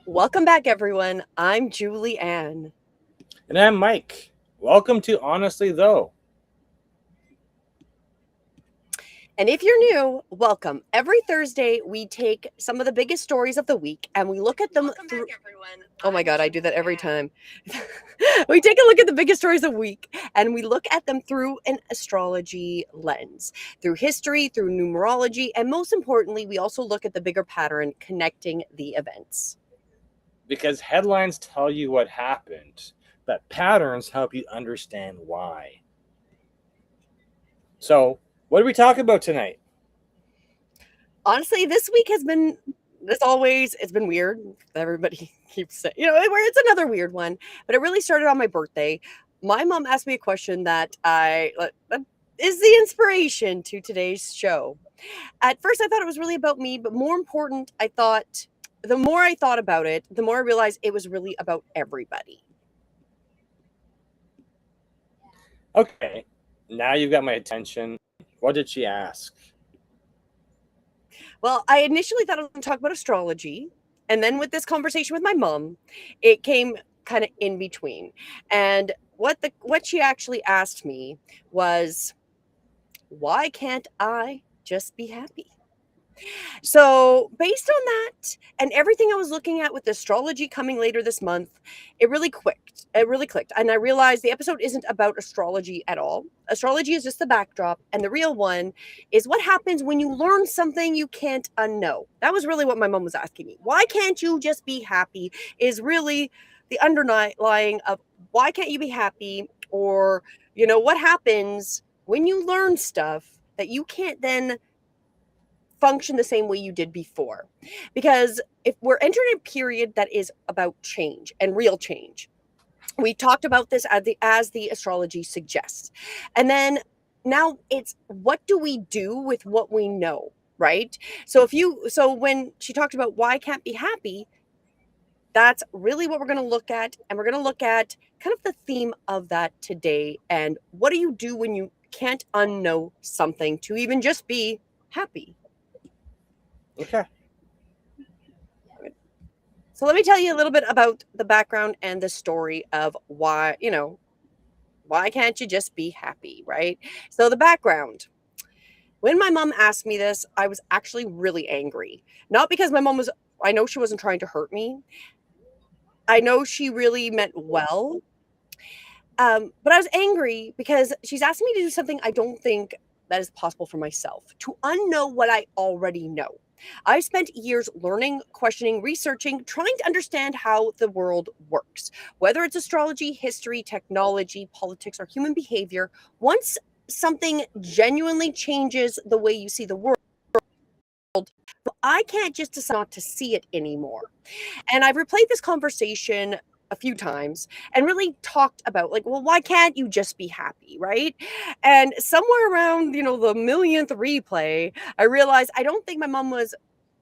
Welcome back, everyone. I'm Julie Ann. And I'm Mike. Welcome to Honestly Though. And if you're new, welcome. Every Thursday, we take some of the biggest stories of the week and we look at them through. Oh my God, I do that every time. We take a look at the biggest stories of the week and we look at them through an astrology lens, through history, through numerology, and most importantly, we also look at the bigger pattern connecting the events. Because headlines tell you what happened, but patterns help you understand why. So, what are we talking about tonight? Honestly, this week has been, as always, it's been weird. Everybody keeps saying, it's another weird one, but it really started on my birthday. My mom asked me a question that is the inspiration to today's show. At first, I thought it was really about me, but more important, I thought the more I thought about it, the more I realized it was really about everybody. Okay, now you've got my attention. What did she ask? Well, I initially thought I was going to talk about astrology. And then with this conversation with my mom, it came kind of in between. And what she actually asked me was, why can't I just be happy? So, based on that and everything I was looking at with astrology coming later this month, it really clicked. It really clicked. And I realized the episode isn't about astrology at all. Astrology is just the backdrop. And the real one is what happens when you learn something you can't unknow. That was really what my mom was asking me. Why can't you just be happy? Is really the underlying of why can't you be happy? Or, what happens when you learn stuff that you can't then function the same way you did before. Because if we're entering a period that is about change and real change, we talked about this as the astrology suggests. And then now it's what do we do with what we know, right? So when she talked about why I can't be happy, that's really what we're going to look at. And we're going to look at kind of the theme of that today. And what do you do when you can't unknow something to even just be happy? Okay. So let me tell you a little bit about the background and the story of why can't you just be happy, right? So the background. When my mom asked me this, I was actually really angry. Not because I know she wasn't trying to hurt me. I know she really meant well. But I was angry because she's asking me to do something I don't think that is possible for myself, to unknow what I already know. I've spent years learning, questioning, researching, trying to understand how the world works. Whether it's astrology, history, technology, politics, or human behavior, once something genuinely changes the way you see the world, I can't just decide not to see it anymore. And I've replayed this conversation a few times and really talked about like, well, why can't you just be happy, right? And somewhere around, the millionth replay, I realized I don't think my mom was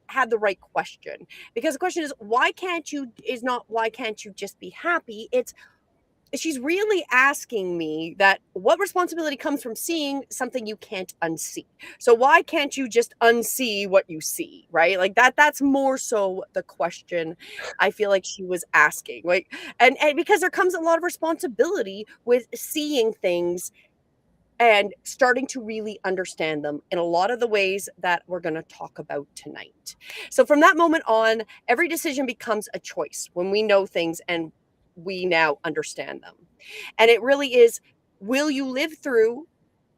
had the right question, because the question is why can't you just be happy? It's she's really asking me that what responsibility comes from seeing something you can't unsee. So why can't you just unsee what you see, right? Like that's more so the question I feel like she was asking. Like and because there comes a lot of responsibility with seeing things and starting to really understand them in a lot of the ways that we're going to talk about tonight. So from that moment on, every decision becomes a choice when we know things and we now understand them. And it really is, will you live through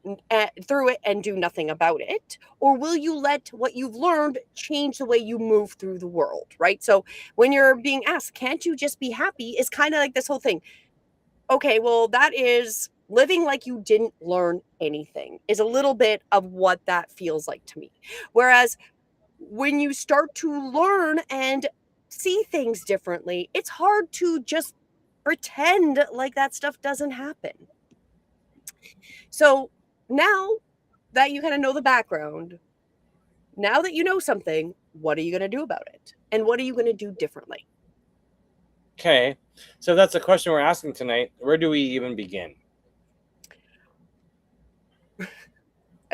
it and do nothing about it, or will you let what you've learned change the way you move through the world, right? So when you're being asked, can't you just be happy, is kind of like this whole thing. Okay, well, that is living like you didn't learn anything, is a little bit of what that feels like to me. Whereas when you start to learn and see things differently, it's hard to just pretend like that stuff doesn't happen. So now that you kind of know the background, now that you know something, what are you going to do about it? And what are you going to do differently? Okay. So that's the question we're asking tonight. Where do we even begin?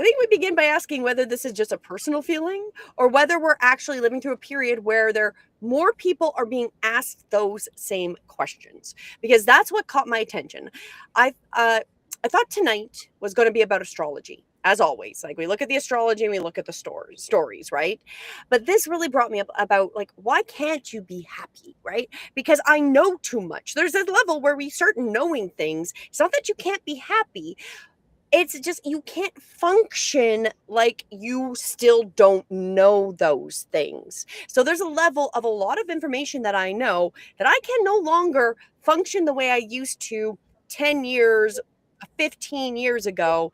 I think we begin by asking whether this is just a personal feeling or whether we're actually living through a period where there more people are being asked those same questions, because that's what caught my attention. I thought tonight was going to be about astrology, as always. Like, we look at the astrology and we look at the stories, right? But this really brought me up about, like, why can't you be happy, right? Because I know too much. There's a level where we start knowing things. It's not that you can't be happy, it's just you can't function like you still don't know those things. So there's a level of a lot of information that I know that I can no longer function the way I used to 10 years, 15 years ago,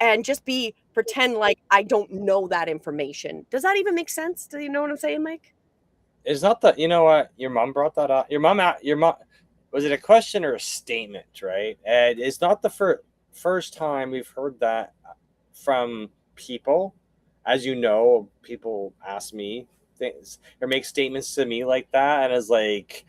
and just be pretend like I don't know that information. Does that even make sense? Do you know what I'm saying, Mike? It's not that, you know what, your mom brought that up. Your mom, was it a question or a statement, right? And it's not the first time we've heard that from people. As you know, people ask me things or make statements to me like that, and it's like,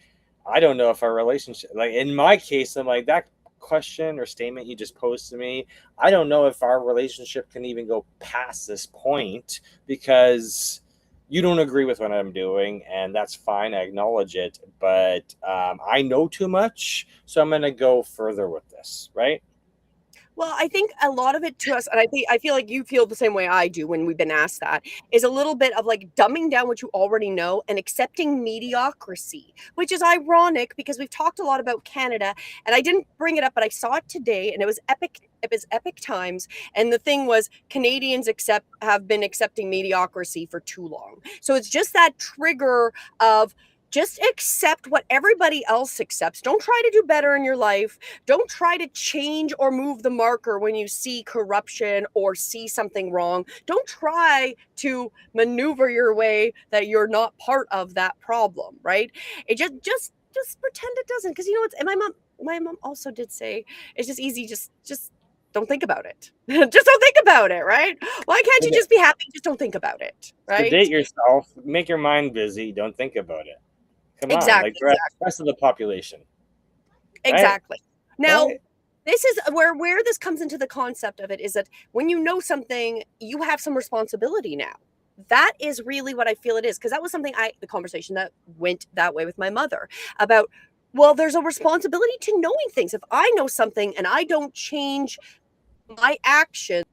I don't know if our relationship, like in my case, I'm like, that question or statement you just posed to me, I don't know if our relationship can even go past this point, because you don't agree with what I'm doing, and that's fine. I acknowledge it, but I know too much, so I'm going to go further with this, right? Well, I think a lot of it to us, and I feel like you feel the same way I do when we've been asked that, is a little bit of like dumbing down what you already know and accepting mediocrity, which is ironic because we've talked a lot about Canada, and I didn't bring it up, but I saw it today, and it was epic. It was epic times, and the thing was, Canadians have been accepting mediocrity for too long. So it's just that trigger of just accept what everybody else accepts. Don't try to do better in your life. Don't try to change or move the marker when you see corruption or see something wrong. Don't try to maneuver your way that you're not part of that problem, right? It just pretend it doesn't, because you know what, and my mom also did say it's just easy, just don't think about it. Just don't think about it, right? Why can't you just be happy? Just don't think about it, Sedate right? yourself, make your mind busy, don't think about it. Come on, like Exactly, the rest of the population, right? exactly. Now, Right? this is where this comes into the concept of it, is that when you know something, you have some responsibility now. That is really what I feel it is, because that was something the conversation that went that way with my mother about, well, there's a responsibility to knowing things. If I know something and I don't change my actions,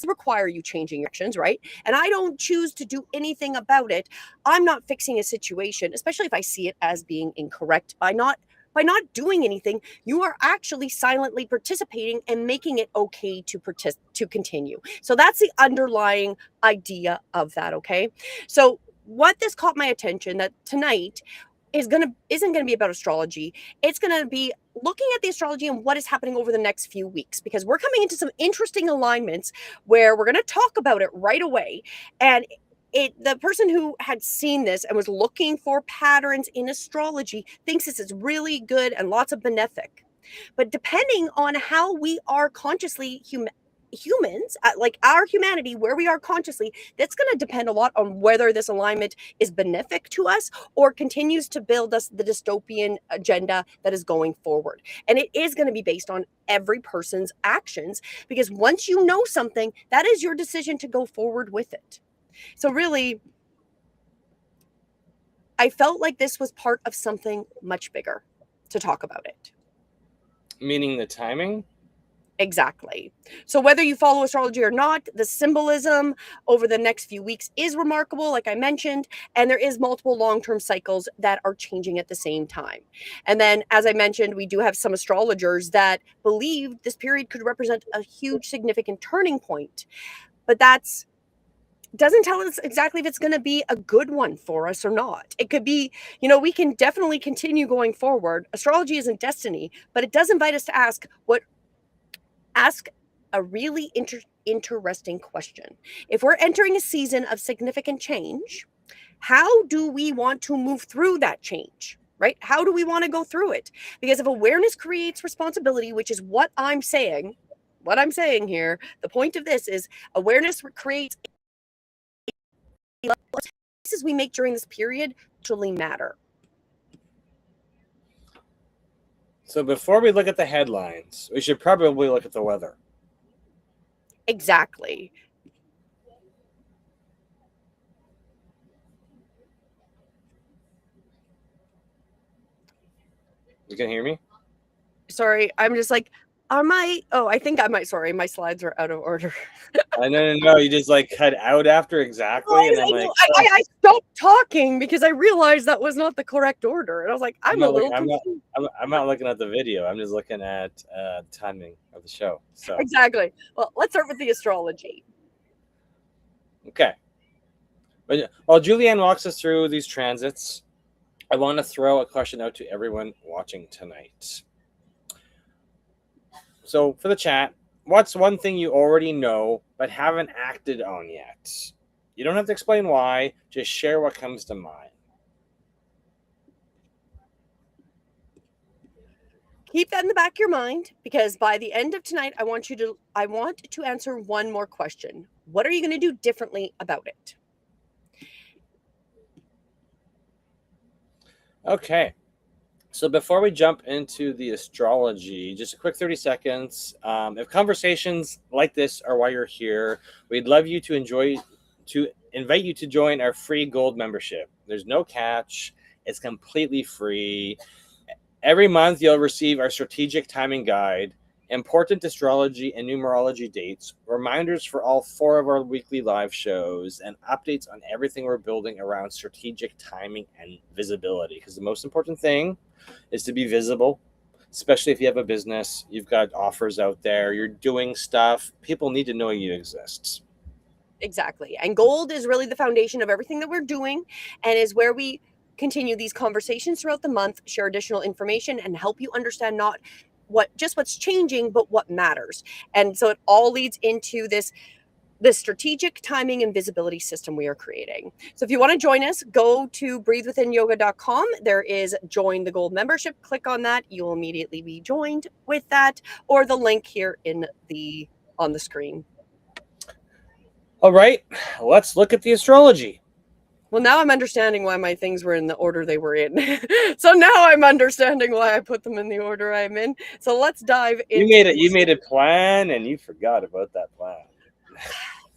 require you changing your actions, right? And I don't choose to do anything about it, I'm not fixing a situation, especially if I see it as being incorrect. By not doing anything, you are actually silently participating and making it okay to continue. So that's the underlying idea of that, okay? So what this caught my attention, that tonight isn't gonna be about astrology. It's gonna be looking at the astrology and what is happening over the next few weeks, because we're coming into some interesting alignments where we're going to talk about it right away. And the person who had seen this and was looking for patterns in astrology thinks this is really good and lots of benefic. But depending on how we are consciously humans, like our humanity, where we are consciously, that's going to depend a lot on whether this alignment is benefic to us or continues to build us the dystopian agenda that is going forward. And it is going to be based on every person's actions, because once you know something, that is your decision to go forward with it. So really, I felt like this was part of something much bigger to talk about it. Meaning the timing. Exactly. So whether you follow astrology or not, the symbolism over the next few weeks is remarkable, like I mentioned, and there is multiple long-term cycles that are changing at the same time. And then, as I mentioned, we do have some astrologers that believe this period could represent a huge, significant turning point. But that's doesn't tell us exactly if it's going to be a good one for us or not. It could be, we can definitely continue going forward. Astrology isn't destiny, but it does invite us to ask a really interesting question. If we're entering a season of significant change, how do we want to move through that change? Right? How do we want to go through it? Because if awareness creates responsibility, which is what I'm saying here, the point of this is awareness creates choices we make during this period truly matter. So before we look at the headlines, we should probably look at the weather. Exactly. You can hear me? Sorry, I'm just like, I think I might. Sorry, my slides are out of order. No. You just like cut out after exactly, and I'm like, oh, I stopped talking because I realized that was not the correct order, and I was like, I'm I'm a not looking. little confused. I'm not looking at the video. I'm just looking at timing of the show. So Exactly. Well, let's start with the astrology. okay. But while Julianne walks us through these transits, I want to throw a question out to everyone watching tonight. So for the chat, what's one thing you already know but haven't acted on yet? You don't have to explain why, just share what comes to mind. Keep that in the back of your mind because by the end of tonight, I want to answer one more question. What are you going to do differently about it? Okay. So before we jump into the astrology, just a quick 30 seconds. If conversations like this are why you're here, we'd love you to invite you to join our free gold membership. There's no catch. It's completely free. Every month you'll receive our strategic timing guide, important astrology and numerology dates, reminders for all 4 of our weekly live shows, and updates on everything we're building around strategic timing and visibility. Because the most important thing is to be visible, especially if you have a business, you've got offers out there, you're doing stuff. People need to know you exist. Exactly. And gold is really the foundation of everything that we're doing and is where we continue these conversations throughout the month, share additional information, and help you understand not what's changing, but what matters. And so it all leads into this strategic timing and visibility system we are creating. So if you want to join us, go to breathewithinyoga.com. There is join the gold membership. Click on that. You'll immediately be joined with that, or the link here on the screen. All right, let's look at the astrology. Well, now I'm understanding why my things were in the order they were in. So now I'm understanding why I put them in the order I'm in. So let's dive into You made a plan and you forgot about that plan.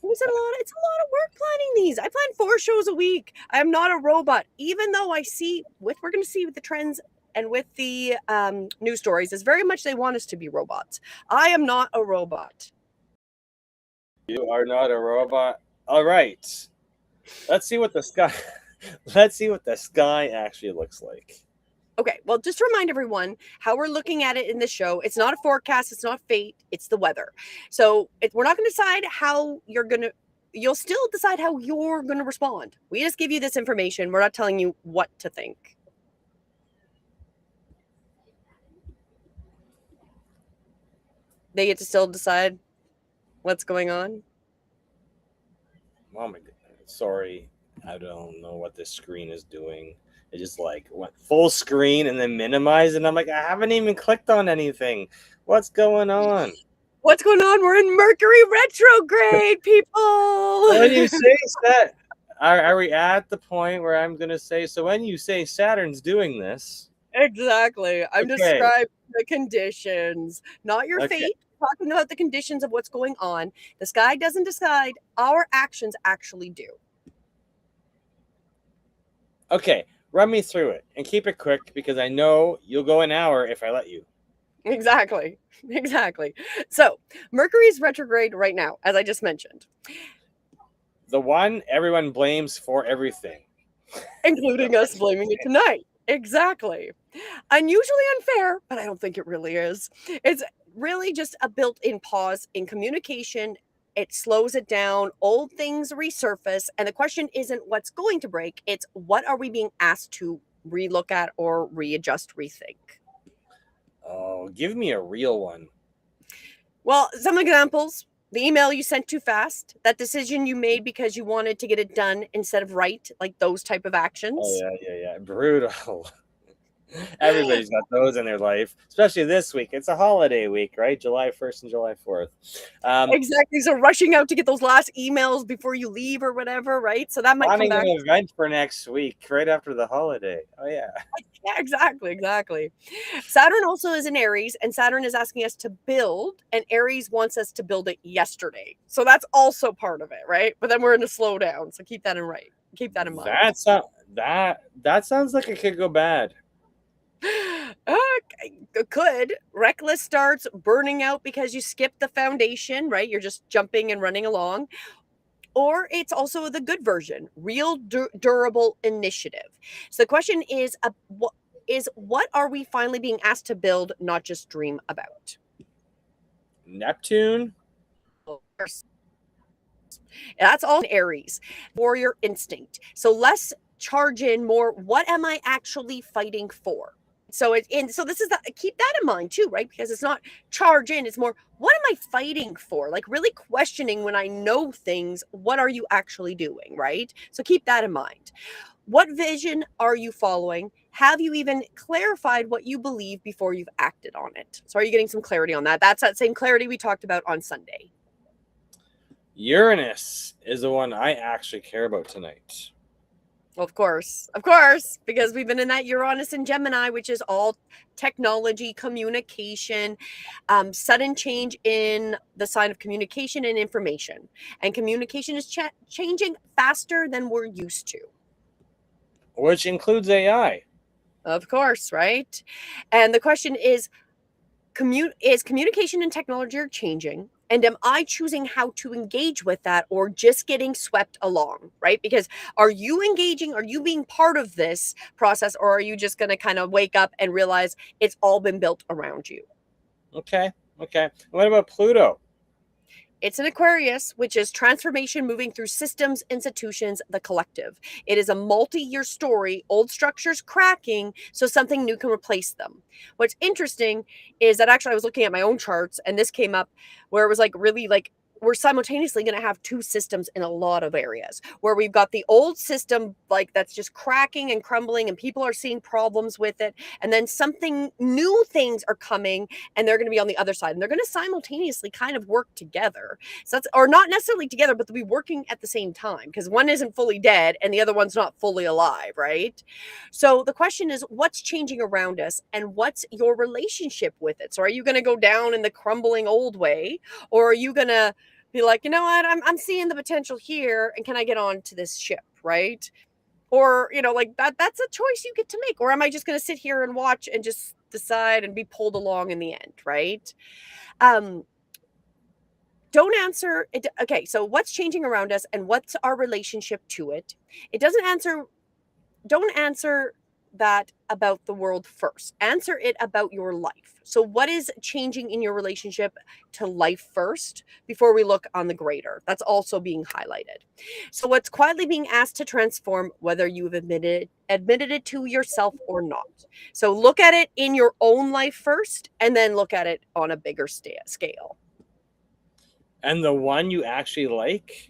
It's a lot of work planning these. I plan 4 shows a week. I am not a robot, even though we're going to see with the trends and with the news stories is very much they want us to be robots. I am not a robot. You are not a robot. All right. Let's see what the sky let's see what the sky actually looks like. Okay, well, just to remind everyone how we're looking at it in this show, it's not a forecast, it's not fate, it's the weather. So we're not going to decide how you'll still decide how you're going to respond. We just give you this information. We're not telling you what to think. They get to still decide what's going on. Oh my god. Sorry. I don't know what this screen is doing. It just like went full screen and then minimized, and I'm like, I haven't even clicked on anything. What's going on? What's going on? We're in Mercury retrograde, people. When you say that, are we at the point where I'm going to say, so when you say Saturn's doing this? Exactly. I'm Okay. describing the conditions, not your fate. Talking about the conditions of what's going on. The sky doesn't decide. Our actions actually do. Okay. Run me through it and keep it quick because I know you'll go an hour if I let you. Exactly. So Mercury's retrograde right now, as I just mentioned. The one everyone blames for everything. Including us blaming it tonight. Exactly. Unusually unfair, but I don't think it really is. It's really just a built-in pause in communication. It slows it down. Old things resurface. And the question isn't what's going to break. It's what are we being asked to relook at or readjust, rethink. Oh, give me a real one. Well, some examples. The email you sent too fast, that decision you made because you wanted to get it done instead of right, like those type of actions. Oh, yeah. Brutal. Everybody's got those in their life, especially this week. It's a holiday week, right? July 1st and July 4th. Exactly. So rushing out to get those last emails before you leave or whatever, right? So that might come back. Planning an event for next week, right after the holiday. Oh, yeah. Yeah, exactly. Saturn also is in Aries, and Saturn is asking us to build, and Aries wants us to build it yesterday. So that's also part of it, right? But then we're in a slowdown. So keep that in mind. That sounds like it could go bad. could. Reckless starts, burning out because you skipped the foundation, right? You're just jumping and running along. Or it's also the good version, real durable initiative. So the question is, what are we finally being asked to build, not just dream about? Neptune. That's all in Aries, warrior instinct. So less charge in, more what am I actually fighting for? So so this is keep that in mind too, right? Because it's not charge in, it's more what am I fighting for? Like really questioning when I know things, what are you actually doing, right? So keep that in mind. What vision are you following? Have you even clarified what you believe before you've acted on it? So are you getting some clarity on that? That's that same clarity we talked about on Sunday. Uranus is the one I actually care about tonight. Of course, because we've been in that Uranus and Gemini, which is all technology, communication, sudden change in the sign of communication and information. And communication is changing faster than we're used to. Which includes AI. Of course, right? And the question is, communication and technology are changing, and am I choosing how to engage with that or just getting swept along, right? Because are you engaging, are you being part of this process, or are you just going to kind of wake up and realize it's all been built around you? Okay. What about Pluto? It's an Aquarius, which is transformation moving through systems, institutions, the collective. It is a multi-year story, old structures cracking, so something new can replace them. What's interesting is that actually I was looking at my own charts and this came up where it was like really like we're simultaneously going to have two systems in a lot of areas where we've got the old system like that's just cracking and crumbling and people are seeing problems with it, and then something new things are coming and they're going to be on the other side and they're going to simultaneously kind of work together. So that's, or not necessarily together, but they'll be working at the same time because one isn't fully dead and the other one's not fully alive, right? So the question is, what's changing around us and what's your relationship with it? So are you going to go down in the crumbling old way, or are you going to be like, you know what, I'm seeing the potential here and can I get on to this ship, right? Or, you know, like that's a choice you get to make. Or am I just going to sit here and watch and just decide and be pulled along in the end, right? Don't answer it. Okay, so what's changing around us and what's our relationship to it? It doesn't answer, don't answer that about the world first. Answer it about your life. So what is changing in your relationship to life first before we look on the greater? That's also being highlighted. So what's quietly being asked to transform, whether you've admitted it to yourself or not. So look at it in your own life first and then look at it on a bigger scale. And the one you actually like?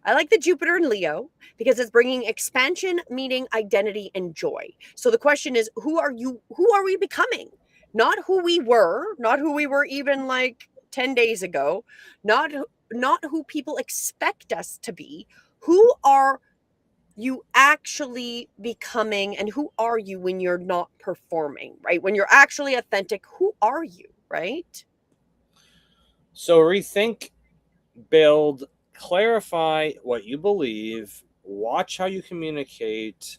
I like the Jupiter in Leo because it's bringing expansion, meaning identity and joy. So the question is, who are you? Who are we becoming? Not who we were, not who we were even like 10 days ago, not who people expect us to be. Who are you actually becoming, and who are you when you're not performing, right? When you're actually authentic, who are you, right? So rethink, build, clarify what you believe, watch how you communicate,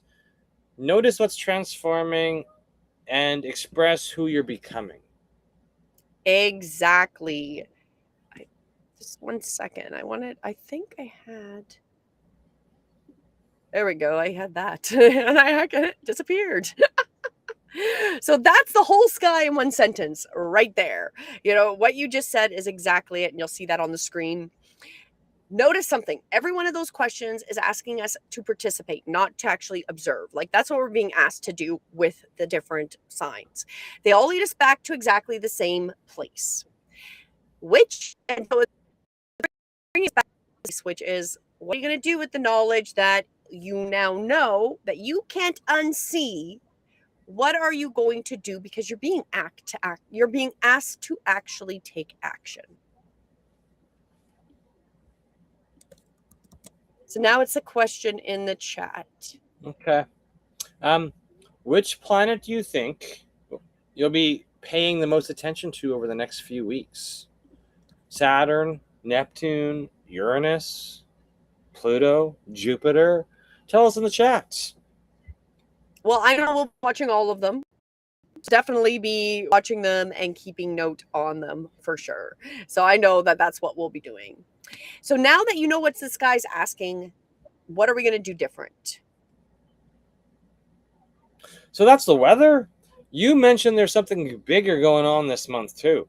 notice what's transforming, and express who you're becoming. Exactly. Just 1 second. I think I had. There we go. I had that. And it disappeared. So that's the whole sky in one sentence right there. You know, what you just said is exactly it. And you'll see that on the screen. Notice something. Every one of those questions is asking us to participate, not to actually observe. Like that's what we're being asked to do with the different signs. They all lead us back to exactly the same place. And so bring us back to this, which is what are you going to do with the knowledge that you now know that you can't unsee? What are you going to do because you're being you're being asked to actually take action? So now it's a question in the chat. Okay. Which planet do you think you'll be paying the most attention to over the next few weeks? Saturn, Neptune, Uranus, Pluto, Jupiter? Tell us in the chats. Well, I know we're watching all of them. definitely be watching them and keeping note on them for sure. So I know that that's what we'll be doing. So now that you know what this guy's asking, what are we going to do different? So that's the weather. You mentioned there's something bigger going on this month too.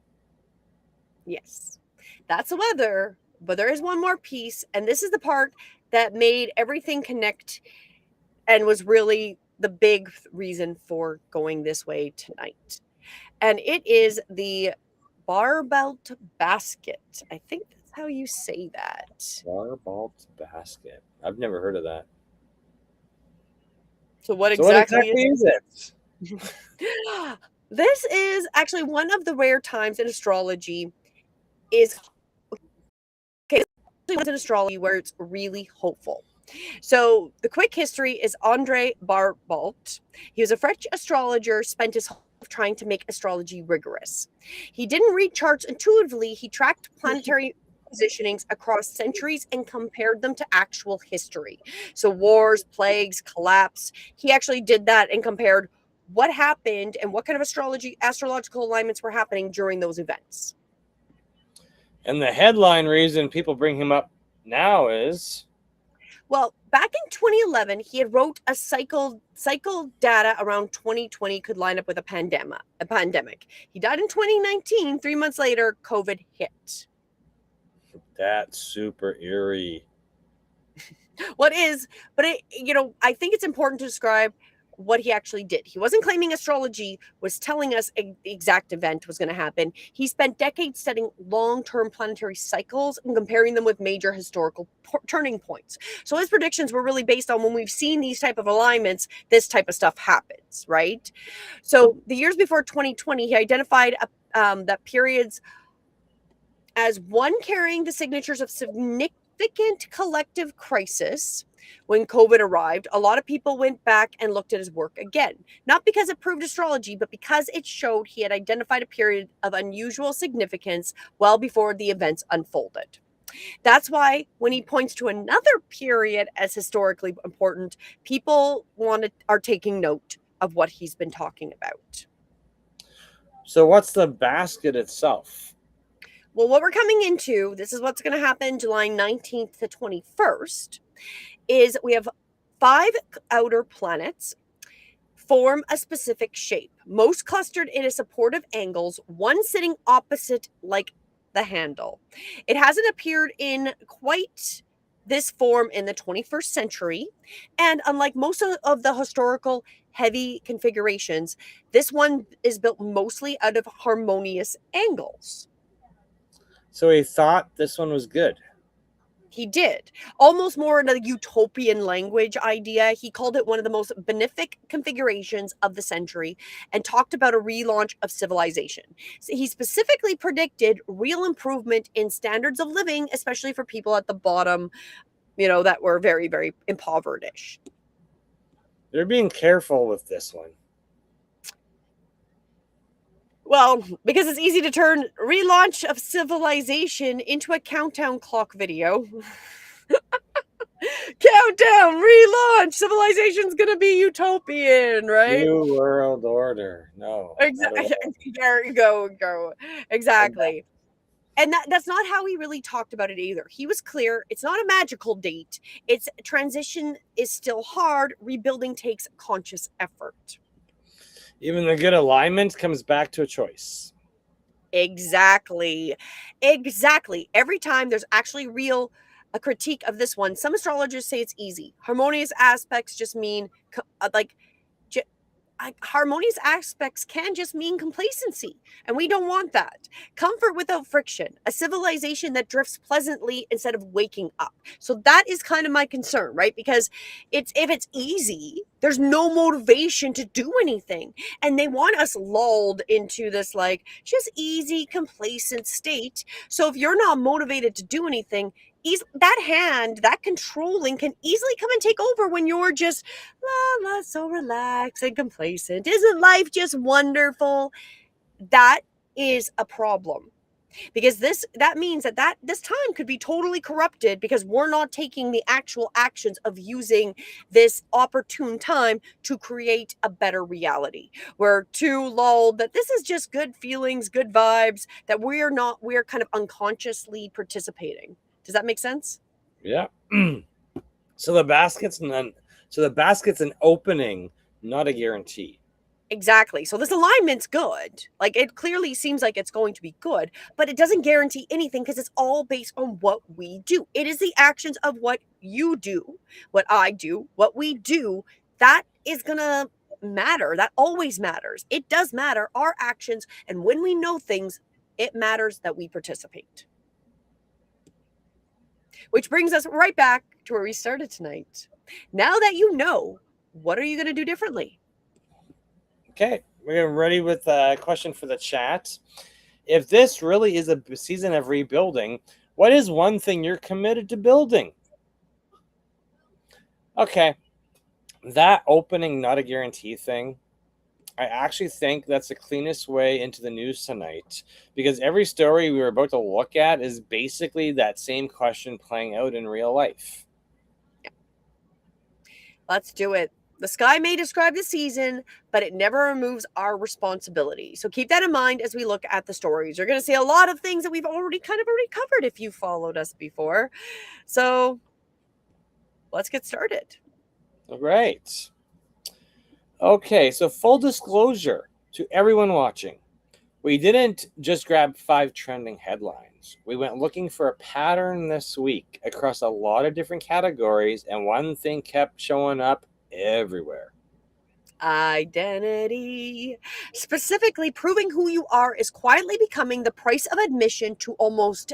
Yes, that's the weather, but there is one more piece, and this is the part that made everything connect and was really the big reason for going this way tonight. And it is the Barbault Basket. I think that's how you say that. Barbault Basket. I've never heard of that. So what So what exactly exactly is is it? it? This is actually one of the rare times in astrology is okay, in astrology where it's really hopeful. So the quick history is Andre Barbault. He was a French astrologer, spent his whole life trying to make astrology rigorous. He didn't read charts intuitively, he tracked planetary positionings across centuries and compared them to actual history. So wars, plagues, collapse. He actually did that and compared what happened and what kind of astrological alignments were happening during those events. And the headline reason people bring him up now is Well, back in 2011, he had wrote a cycle data around 2020 could line up with a pandemic. He died in 2019. 3 months later, COVID hit. that's super eerie. What is, but I think it's important to describe what he actually did. He wasn't claiming astrology was telling us the exact event was going to happen. He spent decades studying long-term planetary cycles and comparing them with major historical turning points. So his predictions were really based on when we've seen these type of alignments, this type of stuff happens, right? So the years before 2020, he identified that periods as one carrying the signatures of significant collective crisis. When COVID arrived, a lot of people went back and looked at his work again, not because it proved astrology, but because it showed he had identified a period of unusual significance well before the events unfolded. That's why when he points to another period as historically important, people are taking note of what he's been talking about. So what's the basket itself? Well, what we're coming into, this is what's going to happen July 19th to 21st, is we have 5 outer planets form a specific shape, most clustered in a supportive angles, one sitting opposite like the handle. It hasn't appeared in quite this form in the 21st century, and unlike most of the historical heavy configurations, this one is built mostly out of harmonious angles. So he thought this one was good. He did. Almost more in a utopian language idea. He called it one of the most benefic configurations of the century and talked about a relaunch of civilization. So he specifically predicted real improvement in standards of living, especially for people at the bottom, that were very, very impoverished. They're being careful with this one. Well, because it's easy to turn relaunch of civilization into a countdown clock video. Countdown, relaunch, civilization's gonna be utopian, right? New World Order. No. Exactly. There you go. Exactly. And that's not how he really talked about it either. He was clear, it's not a magical date. It's transition is still hard. Rebuilding takes conscious effort. Even the good alignment comes back to a choice. Exactly. Every time there's actually a critique of this one, some astrologers say it's easy. Harmonious aspects just mean harmonious aspects can just mean complacency, and we don't want that. Comfort without friction, a civilization that drifts pleasantly instead of waking up. So that is kind of my concern, right? Because if it's easy, there's no motivation to do anything, and they want us lulled into this like just easy complacent state. So if you're not motivated to do anything, that controlling can easily come and take over when you're just la la so relaxed and complacent. Isn't life just wonderful? That is a problem. because that means that this time could be totally corrupted because we're not taking the actual actions of using this opportune time to create a better reality. We're too lulled that this is just good feelings, good vibes, that we're kind of unconsciously participating. Does that make sense? Yeah. So the basket's an opening, not a guarantee. Exactly. So this alignment's good. Like, it clearly seems like it's going to be good, but it doesn't guarantee anything because it's all based on what we do. It is the actions of what you do, what I do, what we do, that is going to matter. That always matters. It does matter, our actions. And when we know things, it matters that we participate. Which brings us right back to where we started tonight. Now that you know, what are you going to do differently? Okay, we're ready with a question for the chat. If this really is a season of rebuilding, what is one thing you're committed to building? Okay, that opening, not a guarantee thing, I actually think that's the cleanest way into the news tonight, because every story we were about to look at is basically that same question playing out in real life. Let's do it. The sky may describe the season, but it never removes our responsibility. So keep that in mind as we look at the stories. You're going to see a lot of things that we've already covered if you followed us before. So let's get started. All right. Okay, so full disclosure to everyone watching. We didn't just grab 5 trending headlines. We went looking for a pattern this week across a lot of different categories, and one thing kept showing up everywhere. Identity. Specifically, proving who you are is quietly becoming the price of admission to almost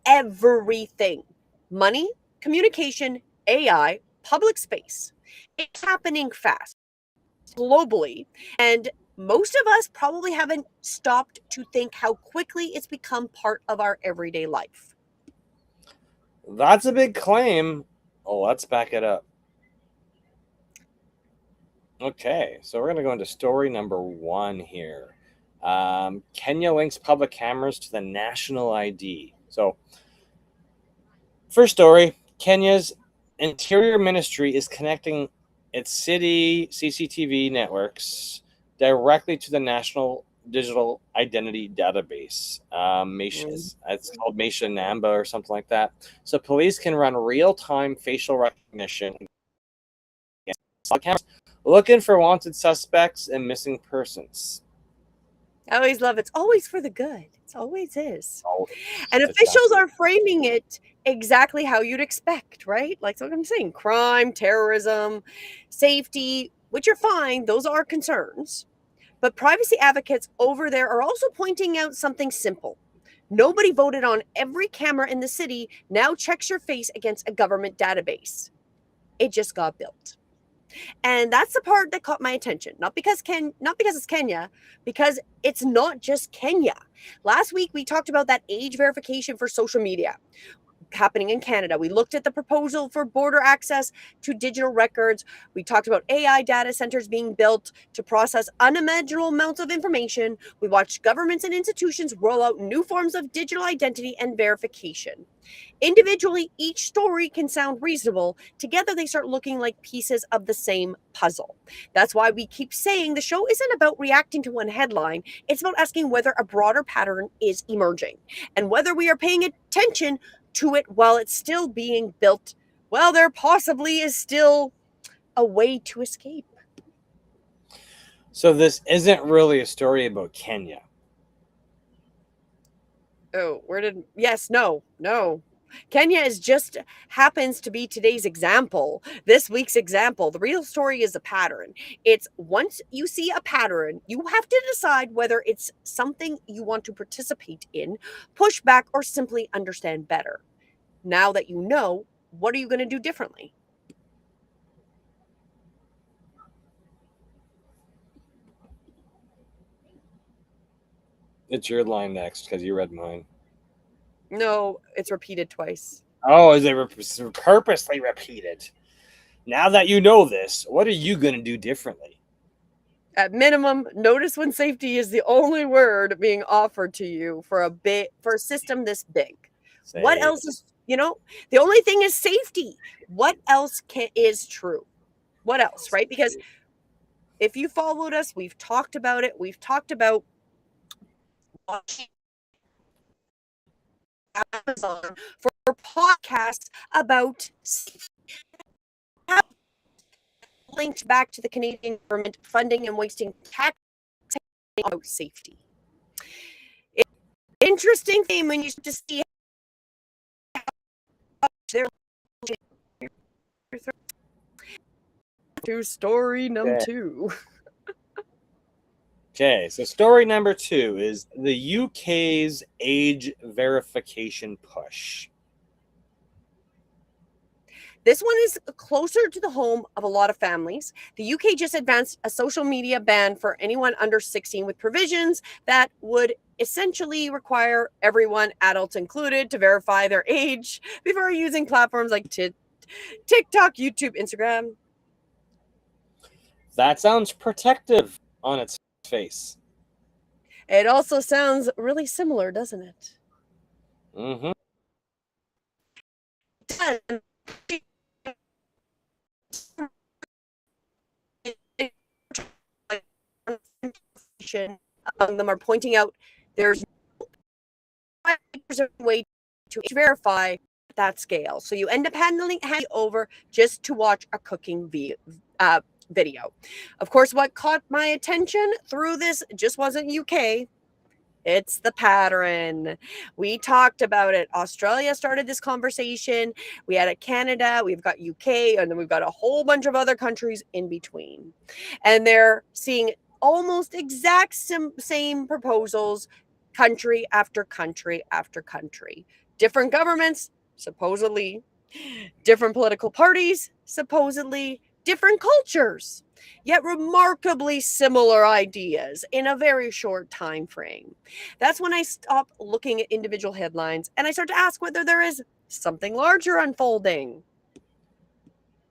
everything: money, communication, AI, public space. It's happening fast, globally, and most of us probably haven't stopped to think how quickly it's become part of our everyday life. That's a big claim. Oh, let's back it up. Okay, so we're going to go into story number 1 here. Kenya links public cameras to the national ID. So, first story, Kenya's Interior Ministry is connecting its city CCTV networks directly to the National Digital Identity Database. It's called Mesha Namba or something like that. So police can run real-time facial recognition looking for wanted suspects and missing persons. I always love it's always for the good. It always is. Always. And It's officials are framing it exactly how you'd expect, right? Like, what I'm saying: crime, terrorism, safety, which are fine. Those are concerns. But privacy advocates over there are also pointing out something simple. Nobody voted on every camera in the city now checks your face against a government database. It just got built. And that's the part that caught my attention. Not because it's Kenya, because it's not just Kenya. Last week we talked about that age verification for social media happening in Canada. We looked at the proposal for border access to digital records. We talked about AI data centers being built to process unimaginable amounts of information. We watched governments and institutions roll out new forms of digital identity and verification. Individually, each story can sound reasonable. Together, they start looking like pieces of the same puzzle. That's why we keep saying the show isn't about reacting to one headline. It's about asking whether a broader pattern is emerging and whether we are paying attention to it while it's still being built. Well, there possibly is still a way to escape. So this isn't really a story about Kenya. Oh, no. Kenya is just happens to be today's example, this week's example. The real story is a pattern. It's once you see a pattern, you have to decide whether it's something you want to participate in, push back, or simply understand better. Now that you know, what are you going to do differently? It's your line next because you read mine. No, it's repeated twice. Oh, is it purposely repeated? Now that you know this, what are you going to do differently? At minimum, notice when safety is the only word being offered to you for a system this big. What Say else is, the only thing is safety. What else is true? What else, right? Because if you followed us, we've talked about it. We've talked about watching Amazon for podcasts about linked back to the Canadian government funding and wasting tax about safety. Interesting thing when you start to see their to story number 2. Okay, so story number 2 is the UK's age verification push. This one is closer to the home of a lot of families. The UK just advanced a social media ban for anyone under 16 with provisions that would essentially require everyone, adults included, to verify their age before using platforms like TikTok, YouTube, Instagram. That sounds protective on its face. It also sounds really similar, doesn't it? Mm-hmm. Among them are pointing out there's a way to verify that scale. So you end up handing over just to watch a cooking video. Of course, what caught my attention through this just wasn't UK. It's the pattern. We talked about it. Australia started this conversation. We had it Canada, we've got UK, and then we've got a whole bunch of other countries in between. And they're seeing almost exact same proposals, country after country after country. Different governments, supposedly, different political parties, supposedly, different cultures, yet remarkably similar ideas in a very short time frame. That's when I stop looking at individual headlines and I start to ask whether there is something larger unfolding.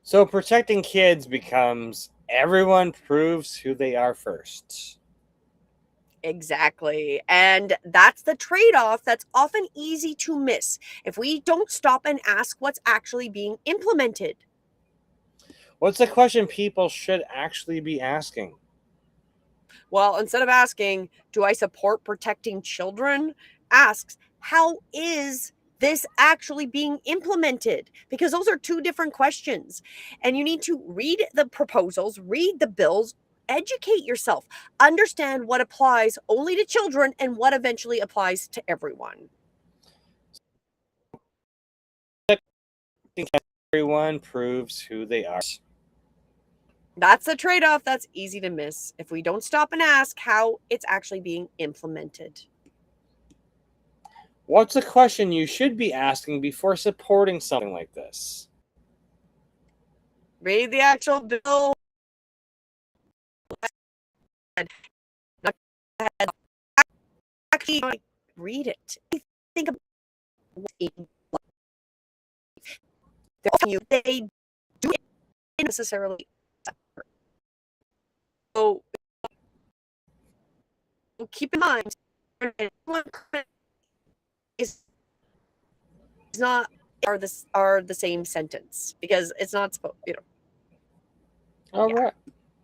So protecting kids becomes everyone proves who they are first. Exactly. And that's the trade off that's often easy to miss if we don't stop and ask what's actually being implemented. What's the question people should actually be asking? Well, instead of asking, do I support protecting children? Asks, how is this actually being implemented? Because those are two different questions. And you need to read the proposals, read the bills, educate yourself, understand what applies only to children and what eventually applies to everyone. Everyone proves who they are. That's the trade off that's easy to miss if we don't stop and ask how it's actually being implemented. What's a question you should be asking before supporting something like this? Read the actual bill. Actually, read it. Think about they do it necessarily. So keep in mind, is not are the same sentence because it's not supposed. All right.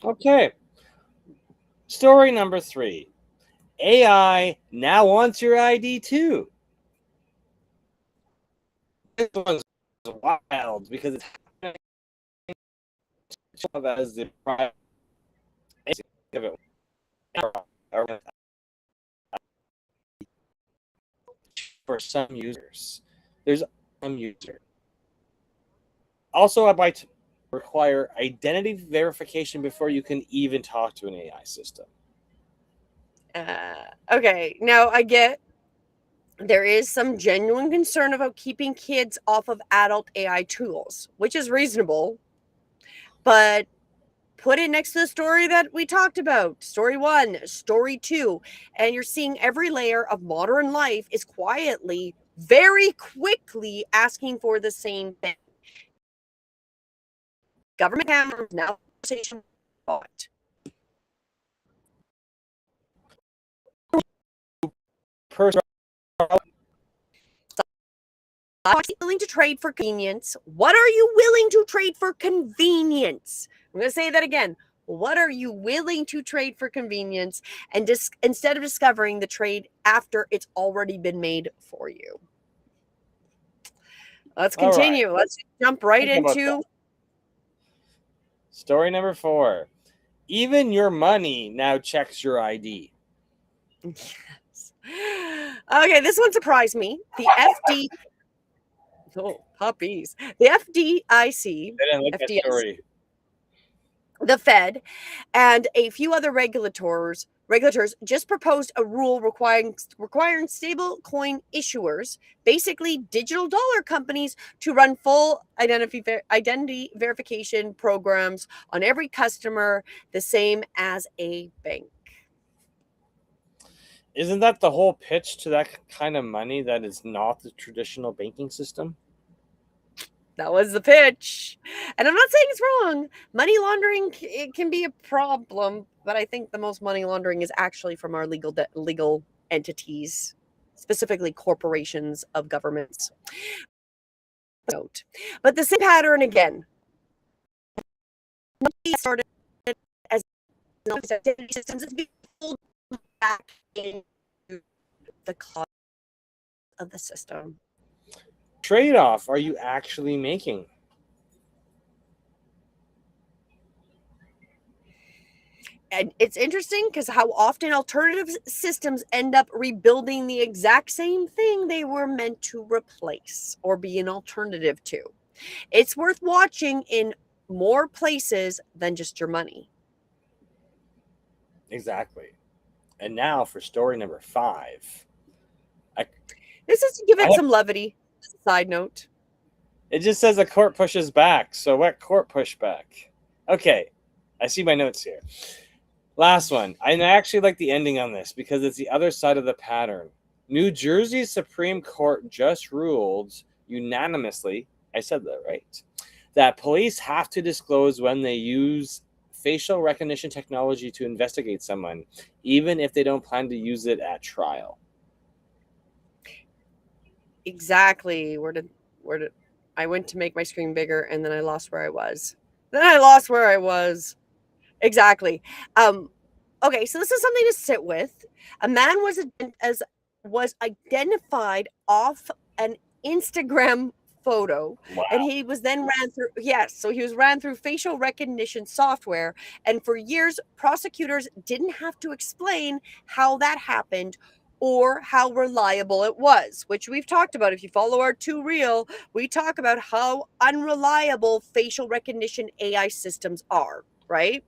Okay. Story number 3. AI now wants your ID too. This one's wild because it's as the for some users. There's some user. Also, I might require identity verification before you can even talk to an AI system. Okay, now I get there is some genuine concern about keeping kids off of adult AI tools, which is reasonable, but put it next to the story that we talked about, story 1, story 2, and you're seeing every layer of modern life is quietly, very quickly asking for the same thing. Government cameras now conversation bought. person. Are you willing to trade for convenience? What are you willing to trade for convenience? I'm going to say that again. What are you willing to trade for convenience? And instead of discovering the trade after it's already been made for you. Let's continue. Right. Let's jump right into story number 4. Even your money now checks your ID. Yes. Okay, this one surprised me. The FD. Oh, puppies. The FDIC. I didn't like that story. The Fed, and a few other regulators just proposed a rule requiring stablecoin issuers, basically digital dollar companies, to run full identity verification programs on every customer, the same as a bank. Isn't that the whole pitch to that kind of money that is not the traditional banking system? That was the pitch. And I'm not saying it's wrong. Money laundering, it can be a problem, but I think the most money laundering is actually from our legal entities, specifically corporations of governments. But the same pattern again. Money started as identity systems is being pulled back into the closet of the system. Trade-off are you actually making? And it's interesting because how often alternative systems end up rebuilding the exact same thing they were meant to replace or be an alternative to. It's worth watching in more places than just your money. Exactly. And now for story number 5. This is to give it some levity. Side note. It just says a court pushes back. So what court push back? Okay, I see my notes here. Last one. I actually like the ending on this because it's the other side of the pattern. New Jersey Supreme Court just ruled unanimously, I said that right, that police have to disclose when they use facial recognition technology to investigate someone, even if they don't plan to use it at trial. Exactly. Where did I went to make my screen bigger and then I lost where I was. Exactly. Okay, so this is something to sit with. A man was identified off an Instagram photo. Wow. And he was then ran through facial recognition software, and for years prosecutors didn't have to explain how that happened or how reliable it was, which we've talked about. If you follow our Too Real, we talk about how unreliable facial recognition AI systems are, right?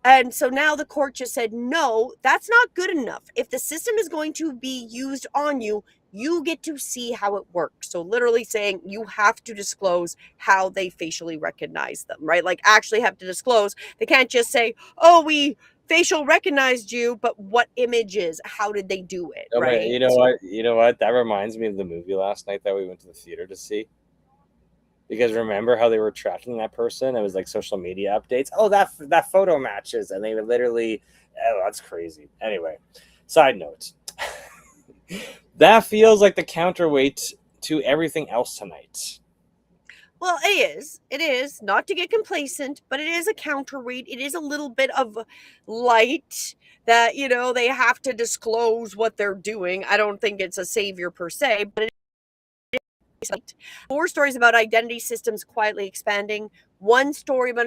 And so now the court just said, no, that's not good enough. If the system is going to be used on you, you get to see how it works. So literally saying you have to disclose how they facially recognize them, right? Like actually have to disclose. They can't just say, oh, we facial recognized you, but what images? How did they do it, right? You know what? That reminds me of the movie last night that we went to the theater to see. Because remember how they were tracking that person? It was like social media updates. Oh, that photo matches. And they would literally, oh, that's crazy. Anyway, side note. That feels like the counterweight to everything else tonight. Well, it is not to get complacent, but it is a counterweight. It is a little bit of light that, they have to disclose what they're doing. I don't think it's a savior per se, but it is. 4 stories about identity systems quietly expanding. 1 story about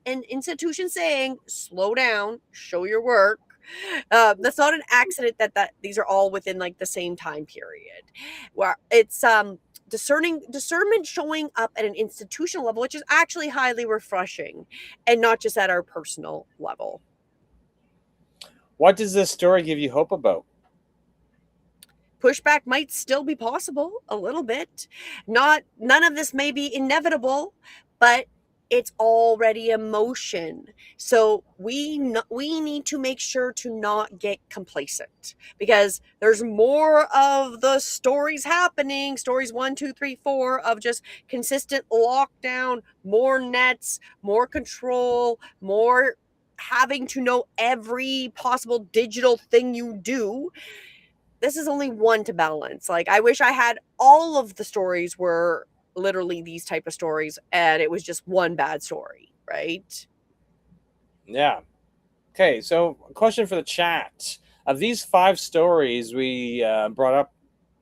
an institution saying, slow down, show your work. That's not an accident that these are all within like the same time period. Where it's discernment showing up at an institutional level, which is actually highly refreshing, and not just at our personal level. What does this story give you hope about? Pushback might still be possible a little bit. None of this may be inevitable, but it's already a motion. So we need to make sure to not get complacent, because there's more of the stories happening. Stories 1, 2, 3, 4 of just consistent lockdown, more nets, more control, more having to know every possible digital thing you do. this is only one to balance. Like, I wish I had all of the stories were literally these type of stories and it was just one bad story, right? Yeah. Okay, so a question for the chat. Of these 5 stories we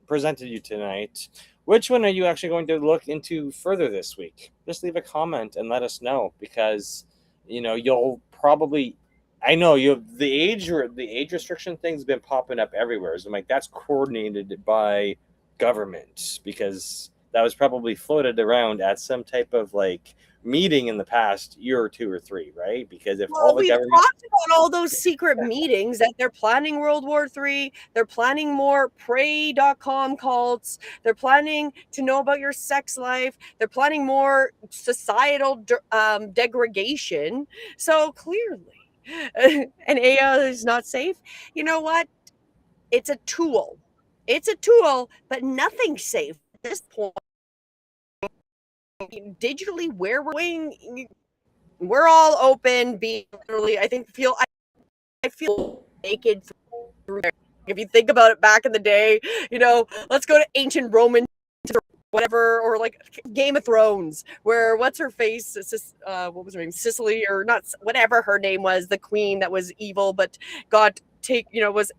presented you tonight, which one are you actually going to look into further this week? Just leave a comment and let us know, because you'll probably, I know the age restriction thing's been popping up everywhere. So I'm like, that's coordinated by government, because that was probably floated around at some type of like meeting in the past year or 2 or 3, right? Because if all Well, the we've government, talked about all those secret meetings that they're planning World War III. They're planning more pray.com cults. They're planning to know about your sex life. They're planning more societal degradation. So clearly, an AI is not safe. You know what? It's a tool. It's a tool, but nothing's safe at this point. Digitally, where we're going, we're all open. Being literally, I feel naked through there. If you think about it, back in the day, let's go to ancient Roman, whatever, or like Game of Thrones, where what's her face? What was her name? Sicily, or not? Whatever her name was, the queen that was evil, but was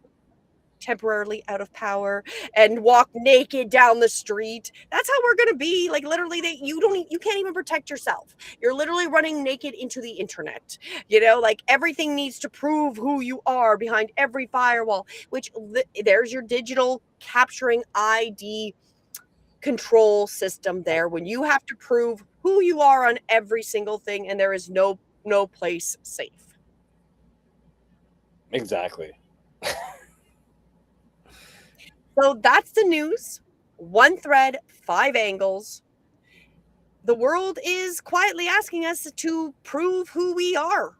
temporarily out of power and walk naked down the street. That's how we're going to be. Like, literally, you can't even protect yourself. You're literally running naked into the internet. Like, everything needs to prove who you are behind every firewall, which there's your digital capturing ID control system there, when you have to prove who you are on every single thing, and there is no place safe. exactly. So that's the news. One thread, 5 angles. The world is quietly asking us to prove who we are.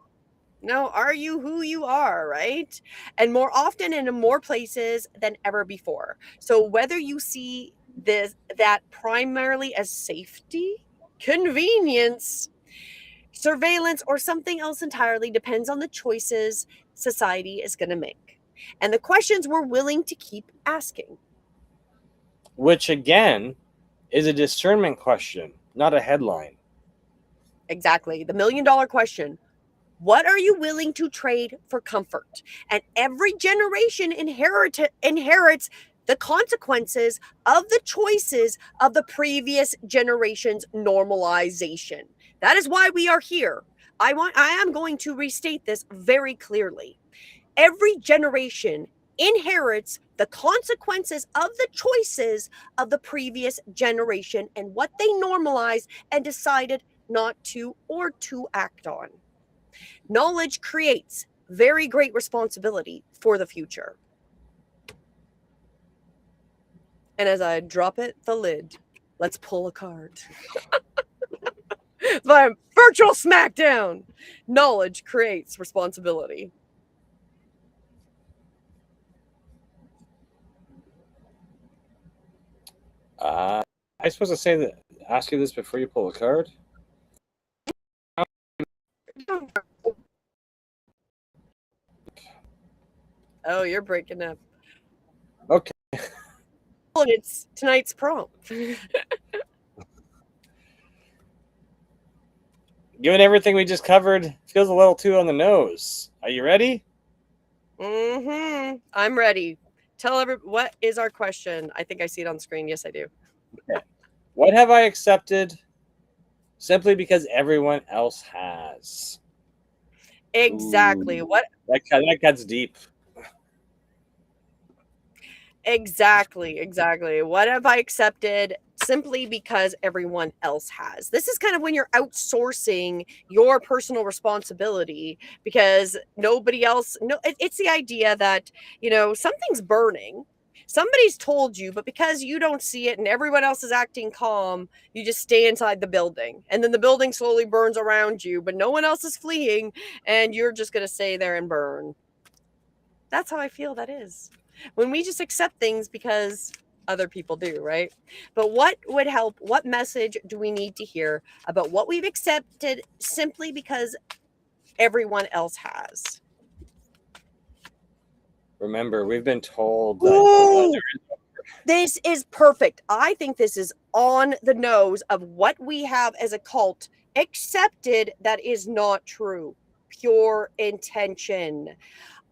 No, are you who you are, right? And more often and in more places than ever before. So whether you see that primarily as safety, convenience, surveillance, or something else entirely, depends on the choices society is going to make and the questions we're willing to keep asking. Which again is a discernment question, not a headline. Exactly. The $1,000,000 question. What are you willing to trade for comfort? And every generation inherits the consequences of the choices of the previous generation's normalization. That is why we are here. I am going to restate this very clearly. Every generation inherits the consequences of the choices of the previous generation and what they normalized and decided not to or to act on. Knowledge creates very great responsibility for the future. And as I drop the lid, let's pull a card. My virtual smackdown. Knowledge creates responsibility. I supposed to say that, ask you this before you pull a card? Oh, you're breaking up. Okay. And it's tonight's prompt. Given everything we just covered, feels a little too on the nose. Are you ready? I'm ready. Tell everyone, what is our question? I think I see it on the screen. Yes, I do. Okay. What have I accepted simply because everyone else has? Exactly. Ooh, that cuts deep. Exactly. What have I accepted simply because everyone else has? This is kind of when you're outsourcing your personal responsibility because nobody else. No, it's the idea that something's burning. Somebody's told you, but because you don't see it and everyone else is acting calm, you just stay inside the building. And then the building slowly burns around you, but no one else is fleeing, and you're just going to stay there and burn. That's how I feel that is. When we just accept things because other people do, right? But what would help? What message do we need to hear about what we've accepted simply because everyone else has? Remember, we've been told that Ooh, this is perfect. I think this is on the nose of what we have as a cult accepted that is not true. Pure intention.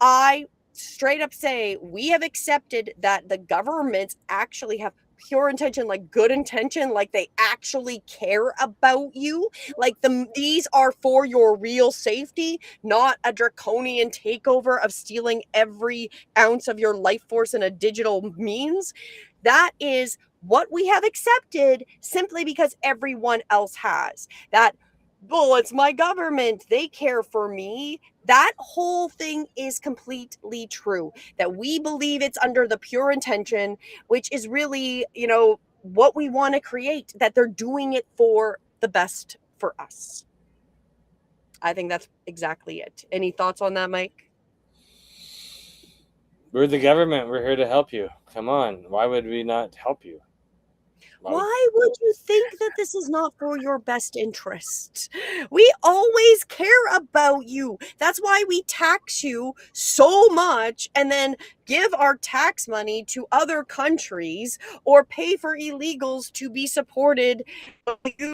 I straight up say we have accepted that the governments actually have pure intention, like good intention, like they actually care about you, like these are for your real safety, not a draconian takeover of stealing every ounce of your life force in a digital means. That is what we have accepted simply because everyone else has. That, well, it's my government, they care for me. That whole thing is completely true. That we believe it's under the pure intention, which is really, what we want to create, that they're doing it for the best for us. I think that's exactly it. Any thoughts on that, Mike? we're the government. We're here to help you. Come on. Why would we not help you? Why would you think that this is not for your best interest? We always care about you. That's why we tax you so much and then give our tax money to other countries or pay for illegals to be supported. You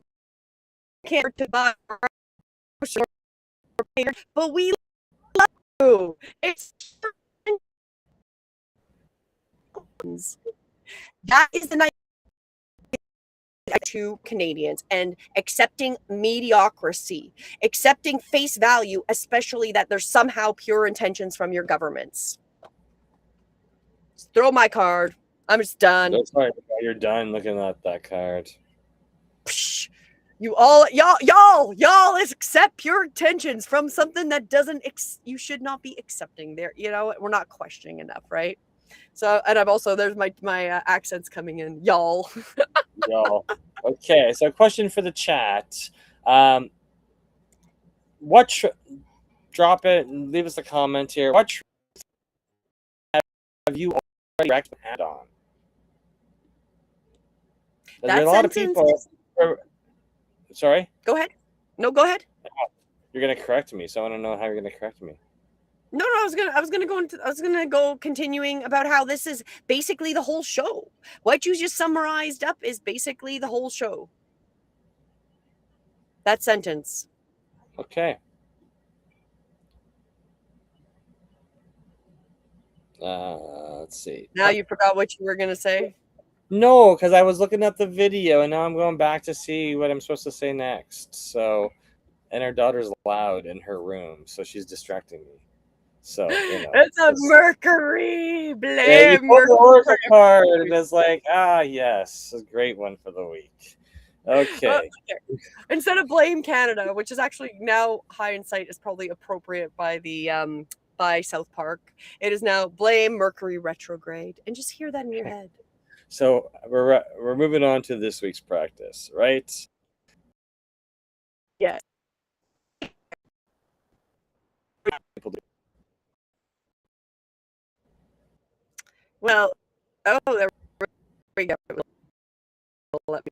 can't to buy, but we love you. It's that is the nice to Canadians, and accepting mediocrity, accepting face value, especially that there's somehow pure intentions from your governments. Just throw my card. I'm just done. That's right. You're done looking at that card. Psh, you all, y'all accept pure intentions from something that doesn't, you should not be accepting there. We're not questioning enough, right? So, and I've also, there's my accents coming in, y'all. Y'all. Okay, so question for the chat. Drop it and leave us a comment here. What have you already wrecked my hat on? There's a lot of people. Sorry? Go ahead. No, go ahead. You're gonna correct me, so I want to know how you're gonna correct me. No, I was gonna go continuing about how this is basically the whole show. What you just summarized up is basically the whole show. That sentence. Okay. Let's see. Now you forgot what you were gonna say? No, because I was looking at the video and now I'm going back to see what I'm supposed to say next. So, and our daughter's loud in her room, so she's distracting me. So, it's a Mercury. Yeah, you pulled the Oracle card, and it's like, yes, a great one for the week. Okay. Instead of blame Canada, which is actually now high in sight is probably appropriate by the by South Park. It is now blame Mercury retrograde, and just hear that in your head. So we're moving on to this week's practice, right? Yes. Well, there we go. Let me.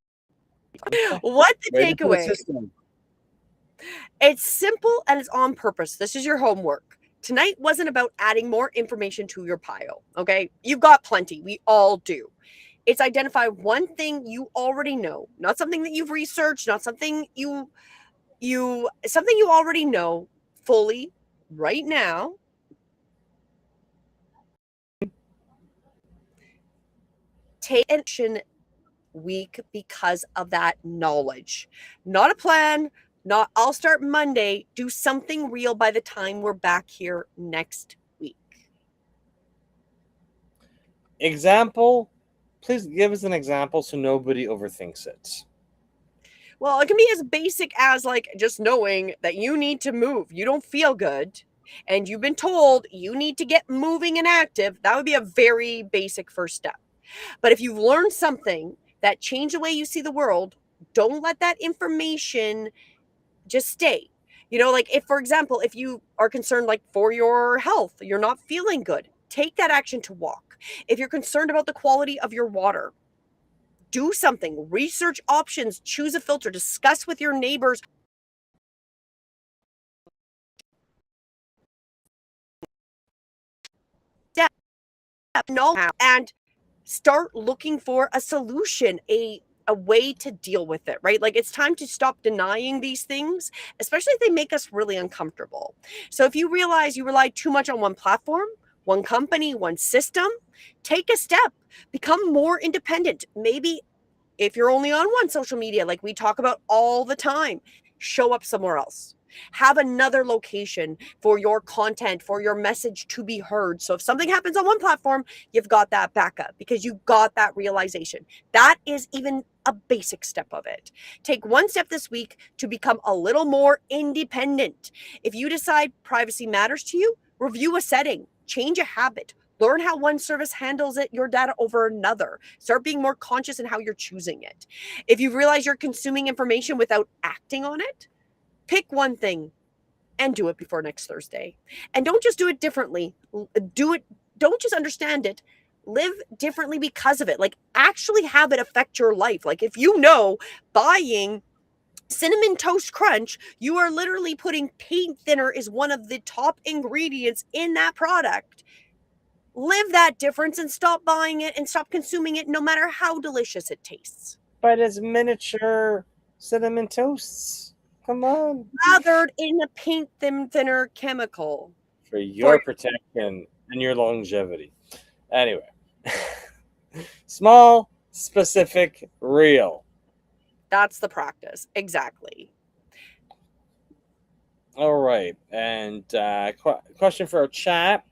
What the takeaway? It's simple and it's on purpose. This is your homework. Tonight wasn't about adding more information to your pile, okay? You've got plenty. We all do. It's identify one thing you already know, not something that you've researched, not something something you already know fully right now. Take action week because of that knowledge. Not a plan, not I'll start Monday. Do something real by the time we're back here next week. Example? Please give us an example so nobody overthinks it. Well, it can be as basic as like just knowing that you need to move. You don't feel good and you've been told you need to get moving and active. That would be a very basic first step. But if you've learned something that changed the way you see the world, don't let that information just stay. Like if, for example, if you are concerned like for your health, you're not feeling good, take that action to walk. If you're concerned about the quality of your water, do something, research options, choose a filter, discuss with your neighbors. know and start looking for a solution, a way to deal with it, right? Like it's time to stop denying these things, especially if they make us really uncomfortable. So if you realize you rely too much on one platform, one company, one system, take a step, become more independent. Maybe if you're only on one social media, like we talk about all the time, show up somewhere else. Have another location for your content, for your message to be heard. So if something happens on one platform, you've got that backup because you got that realization. That is even a basic step of it. Take one step this week to become a little more independent. If you decide privacy matters to you, review a setting, change a habit, learn how one service handles your data over another. Start being more conscious in how you're choosing it. If you realize you're consuming information without acting on it, pick one thing and do it before next Thursday. And don't just do it differently. Do it, don't just understand it. Live differently because of it. Like actually have it affect your life. Like if you know buying Cinnamon Toast Crunch, you are literally putting paint thinner is one of the top ingredients in that product. Live that difference and stop buying it and stop consuming it no matter how delicious it tastes. But it's miniature cinnamon toasts. Come on. Lathered in a paint thinner chemical. For your protection and your longevity. Anyway. Small, specific, real. That's the practice. Exactly. All right. And question for our chat.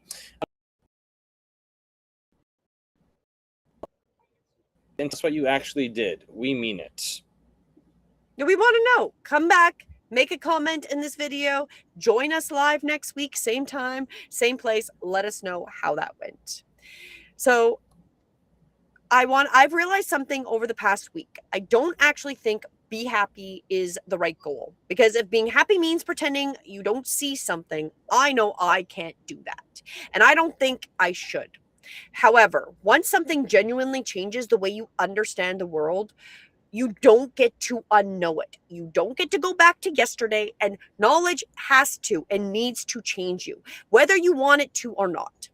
And that's what you actually did. We mean it. We want to know. Come back, make a comment in this video, join us live next week, same time, same place. Let us know how that went. So I've realized something over the past week. I don't actually think be happy is the right goal, because if being happy means pretending you don't see something, I know I can't do that. And I don't think I should. However, once something genuinely changes the way you understand the world, you don't get to unknow it. You don't get to go back to yesterday, and knowledge has to and needs to change you, whether you want it to or not.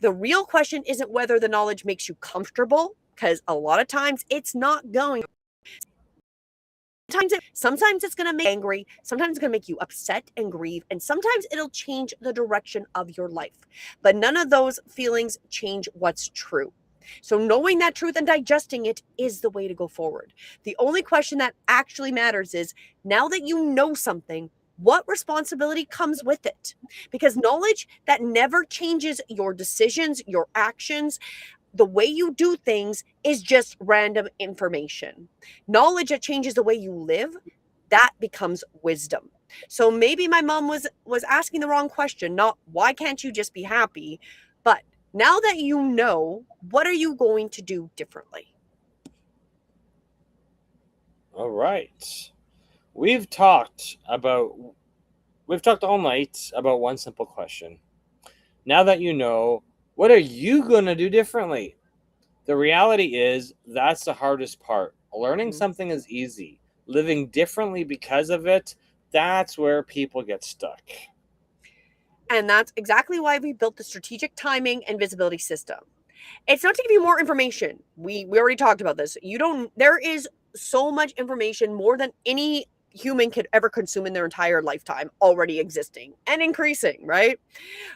The real question isn't whether the knowledge makes you comfortable, because a lot of times it's not going. Sometimes it's going to make you angry, sometimes it's going to make you upset and grieve, and sometimes it'll change the direction of your life. But none of those feelings change what's true. So knowing that truth and digesting it is the way to go forward. The only question that actually matters is, now that you know something, what responsibility comes with it? Because knowledge that never changes your decisions, your actions, the way you do things is just random information. Knowledge that changes the way you live, that becomes wisdom. So maybe my mom was asking the wrong question, not why can't you just be happy, but now that you know, what are you going to do differently? All right. We've talked all night about one simple question. Now that you know, what are you going to do differently? The reality is that's the hardest part. Learning something is easy. Living differently because of it, that's where people get stuck. And that's exactly why we built the strategic timing and visibility system. It's not to give you more information. We already talked about this. There is so much information, more than any human could ever consume in their entire lifetime, already existing and increasing, right?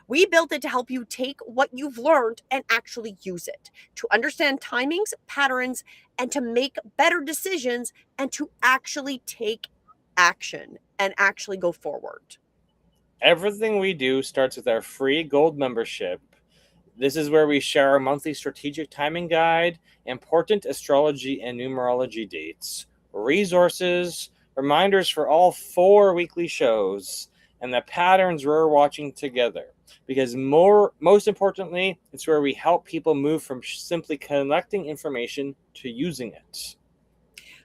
We built it to help you take what you've learned and actually use it, to understand timings, patterns, and to make better decisions, and to actually take action and actually go forward. Everything we do starts with our free gold membership. This is where we share our monthly strategic timing guide, important astrology and numerology dates, resources, reminders for all 4 weekly shows, and the patterns we're watching together. Because most importantly, it's where we help people move from simply collecting information to using it.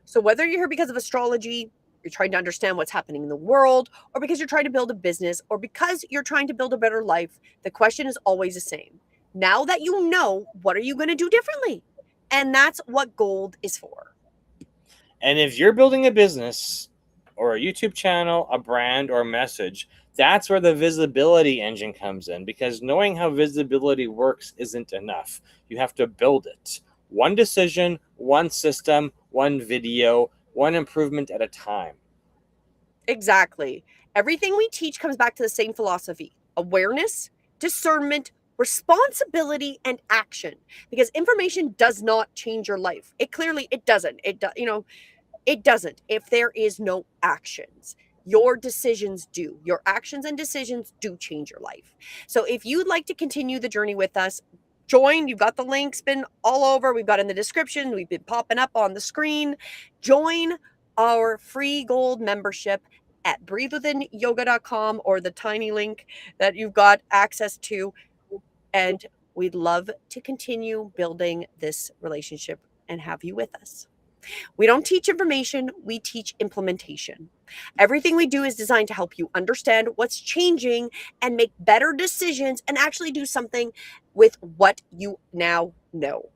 So whether you're here because of astrology, you're trying to understand what's happening in the world, or because you're trying to build a business, or because you're trying to build a better life, the question is always the same. Now that you know, what are you going to do differently? And that's what gold is for. And if you're building a business or a YouTube channel, a brand, or a message, That's where the visibility engine comes in, because knowing how visibility works isn't enough. You have to build it. One decision, one system, one video, one improvement at a time. Exactly. Everything we teach comes back to the same philosophy: awareness, discernment, responsibility, and action. Because information does not change your life. It doesn't. It doesn't if there is no actions. Your decisions do. Your actions and decisions do change your life. So if you'd like to continue the journey with us, join. You've got the links been all over. We've got in the description. We've been popping up on the screen. Join our free gold membership at breathewithinyoga.com, or the tiny link that you've got access to. And we'd love to continue building this relationship and have you with us. We don't teach information, we teach implementation. Everything we do is designed to help you understand what's changing and make better decisions and actually do something with what you now know.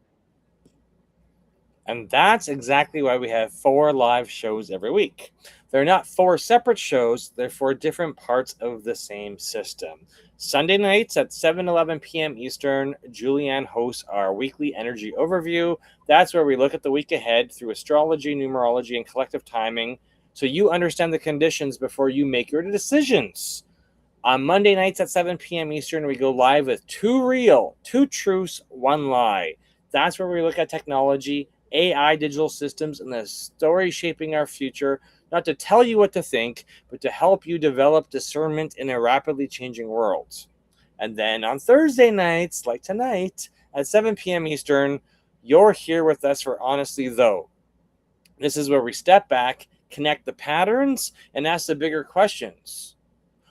And that's exactly why we have 4 live shows every week. They're not 4 separate shows, they're 4 different parts of the same system. Sunday nights at 7:11 p.m. Eastern, Julianne hosts our weekly energy overview. That's where we look at the week ahead through astrology, numerology, and collective timing, so you understand the conditions before you make your decisions. On Monday nights at 7 p.m. Eastern, we go live with 2 real, 2 truths, 1 lie. That's where we look at technology, AI, digital systems, and the story shaping our future, not to tell you what to think, but to help you develop discernment in a rapidly changing world. And then on Thursday nights, like tonight, at 7 p.m. Eastern, you're here with us for Honestly Though. This is where we step back, connect the patterns, and ask the bigger questions.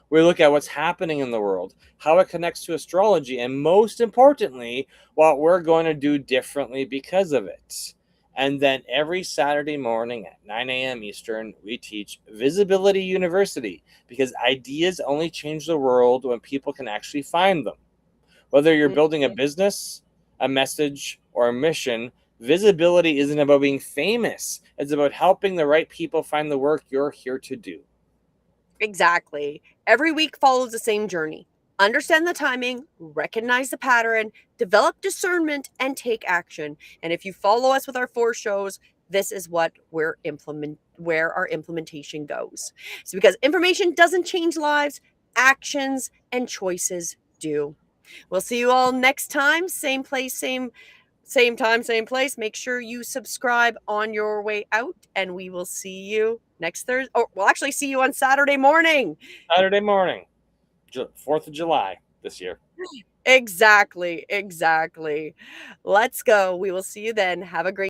We look at what's happening in the world, how it connects to astrology, and most importantly, what we're going to do differently because of it. And then every Saturday morning at 9 a.m. Eastern, we teach Visibility University, because ideas only change the world when people can actually find them. Whether you're building a business, a message, or a mission, visibility isn't about being famous. It's about helping the right people find the work you're here to do. Exactly. Every week follows the same journey. Understand the timing, recognize the pattern, develop discernment, and take action. And if you follow us with our 4 shows, this is what where our implementation goes. So because information doesn't change lives, actions and choices do. We'll see you all next time, same place, same time, same place. Make sure you subscribe on your way out, and we will see you next Thursday. Oh, we'll actually see you on Saturday morning. Saturday morning, 4th of July this year. Exactly. Let's go. We will see you then. Have a great